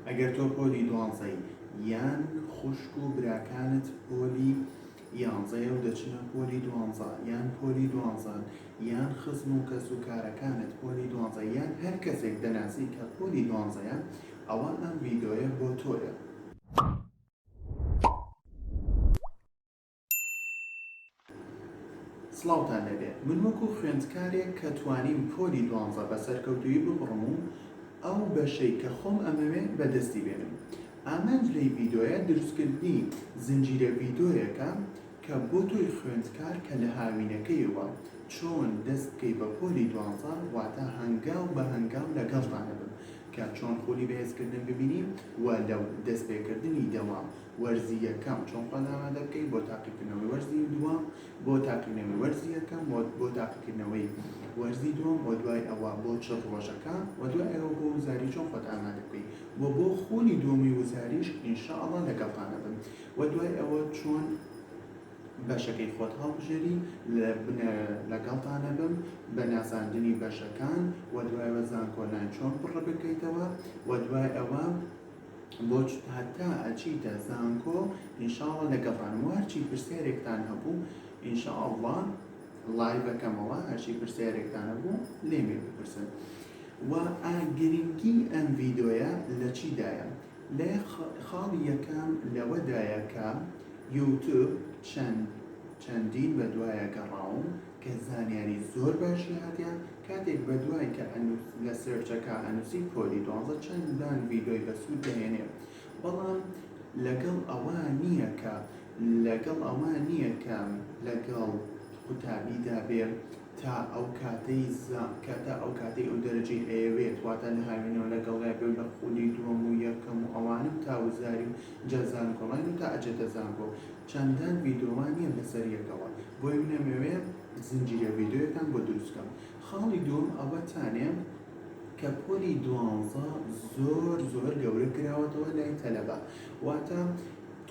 ئەگەر تۆ پۆلی دوانزەی یان خوشک و براکانت پۆلی یانزەیە و دەچنە پۆلی دوانزە یان پۆلی دوانزەن یان خزم و کەس و کارەکانت پۆلی دوانزە یان هەر کەسێک دەناسی کە پۆلی دوانزەیە، ئەوە ئەم ڤیدۆیە بۆ تۆیە. سڵاوتان لەبێ، من وەکو خوێندکارێک کە توانیم پۆلی دوانزە بە سەرکەوتووی ببڕم و ئەو بەشەی کە خۆم ئەمەوێ بەدەستی بێنم. ئامانج لەی ڤیدۆیە دروستکردنی زنجیرە ڤیدۆیەکە کە بۆ تۆی خوێندکار کە لە هاوینەکەیەوە چۆن دەست بکەی بە پۆلی دوانزە، واتە هەنگاو بە هەنگاو لەگەڵتانە بم کە چۆن خۆلی بەهێزکردن ببینی و لەو دەستپێکردنی دەوام وەرزی یەکەم چۆن خۆنامادە بکەیت بۆ تاقیکردنەوەی وەرزی دووەم، بۆ تاقیکردنەوەی وەرزی یەکەم، بۆ تاقیکردنەوەی وەرزی دووەم، و دوای ئەوە بۆ چڕ ڕۆژەکە، و دوای ئەوە بۆ وزاری چۆن خۆت ئامادە بکەیت بۆ خۆنی دووەمی وزاریش ئینشاءڵڵا لەگەڵتانە بم، و دوای ئەوە چۆن بەشەکەی خۆت هەڵبژێری لەگەڵتانە بم بە ناساندنی بەشەکان، و دوایەوە زانکۆلان چۆن بڕە بکەیتەوە، و دوای ئەوە بۆ هەتا ئەچیتە زانکۆ ئینشاءڵڵا لەگەڵتانم. و هەرچی پرسیارێکتان هەبوو ئینشاءڵڵا لایڤەکەمەوە هەرچی پرسیارێکتان هەبوو لێمێ بپرسن. و گرنگی ئەم ڤیدۆیە لە چیدایە؟ لە خاڵی یەکەم لەوەدایە کە یوتیوب چەندین بە دوایە گەڕاوم کە زانیاری زۆر باشی هاتیان کاتێک بە دوای کە لە سێرچەکە ئەنووسی پۆلی دوانزە چەندان ڤیدۆی بەسوود دەهێنێ، بەڵام لەگەڵ ئەوە نییە کە لەگەڵ قوتابیدا بێ تا ئەو کاتەی ئەو دەرەجەی ئەیەوێت، واتە لە هاوینەوە لەگەڵای بێ لە خۆلی دووەم و یەکەم و ئەوانم تا وزاری و جەزانکۆڵین و تا ئەجێتە زانکۆ چەندان ڤیدۆوان نییە لەسەر یەکەوە، بۆی منەمەوێ زنجیرە ڤیدۆیەکان بۆ دروستکەم. خاڵی دووەم ئەوەتانێ کە پۆلی دوانزە زۆر گەورە کراوەتەوە لای تەلەبە، واتە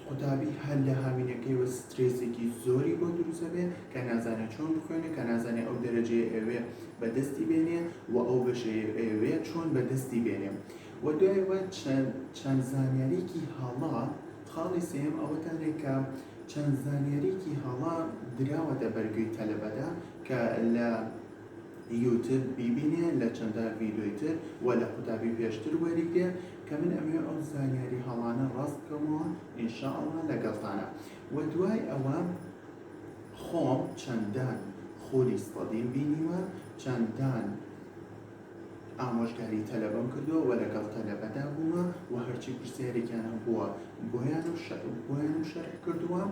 قوتابی هەر لە هاوینەکەیەوە سترێسێکی زۆری بۆ دروستە بێ کە نازانێت چۆن بخوێنێ، کە نازانێت ئەو دەرەجەیە ئەوێ بەدەستی بێنێ و ئەو بەشەیە ئەوێ چۆن بەدەستی بێنێ، و دوایەوە چەند زانیاریکی هەڵا. خاڵی سێم ئەوەتانێک کە چەند زانیاریکی هەڵا دراوەتە بەرگەی تەلەبەدا کە لە یوتیوب بیبینێ لە چەندە ڤیدۆی تر و لە قوتابی پێشتر وەریگرێ کە من ئەمێ ئەو زانیاری هەڵانە ڕاست بکەمەوە ئینشاءڵڵا لەگەڵتانە. و دوای ئەوە خۆم چەندان خۆلی سڵەدین بینیوە، چەندان ئامۆژگاری تەلەبەم کردووە و لەگەڵ تەلەبەدا بوومە و هەرچی پرسیارێکیان هەبووە بۆیان و شەرح کردووە،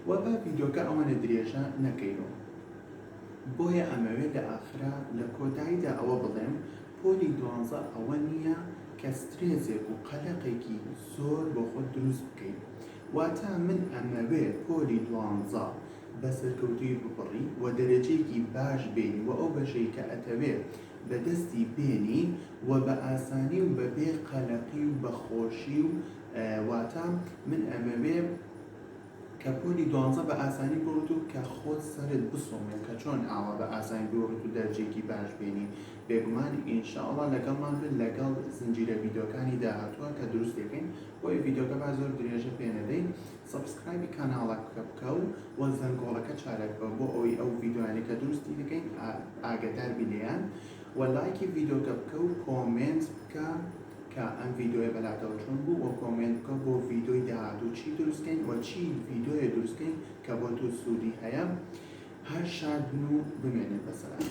و بە ڤیدۆکە ئەوانە درێژە نەکەینەوە. بۆیە ئەمەوێت لە ئاخرا لە کۆتاییدا ئەوە بڵێم پۆلی دوانزە ئەوە نییە کە سترێزێک و قەلەقێکی زۆر بۆ خۆت دروست بکەیت، واتە من ئەمەوێ پۆلی دوانزە بە سەرکەوتووی ببڕی و دەرەجەیەکی باش بێنی و ئەو بەشەی کە ئەتەوێت بەدەستی بێنی و بە ئاسانی و بەبێ قەلەقی و بەخۆشی و واتە من ئەمەوێ کە پۆلی دوانزە بە ئاسانی بڕوت و کە خۆت سەرت بسۆمێت کە چۆن ئاوا بە ئاسانی بڕوت و دەرجێکی باش بێنی. بێگومان ئینشاءڵڵا لەگەڵمان بن لەگەڵ زنجیرە ڤیدۆکانی داهاتووە کە دروست دەکەین. بۆیە ڤیدۆکە با زۆر درێژە پێ نەدەین، سەبسکرایبی کاناڵەکە بکە و زەنگۆڵەکە چارە بکە بۆ ئەوەی ئەو ڤیدۆیانە کە دروستی دەکەین ئاگادار بینیان، و لایکی ڤیدۆکە بکە و کۆمنت بکە کە ئەم ڤیدۆیە بەلاتەوە چۆن بوو، و کۆمنت بکە بۆ ڤیدۆی داهاتوو چی دروستکەین و چی ڤیدۆیە دروستکەین کە بۆ تۆ سوودی هەیە. هەر شاد بن و بمێنێت بەسەلام.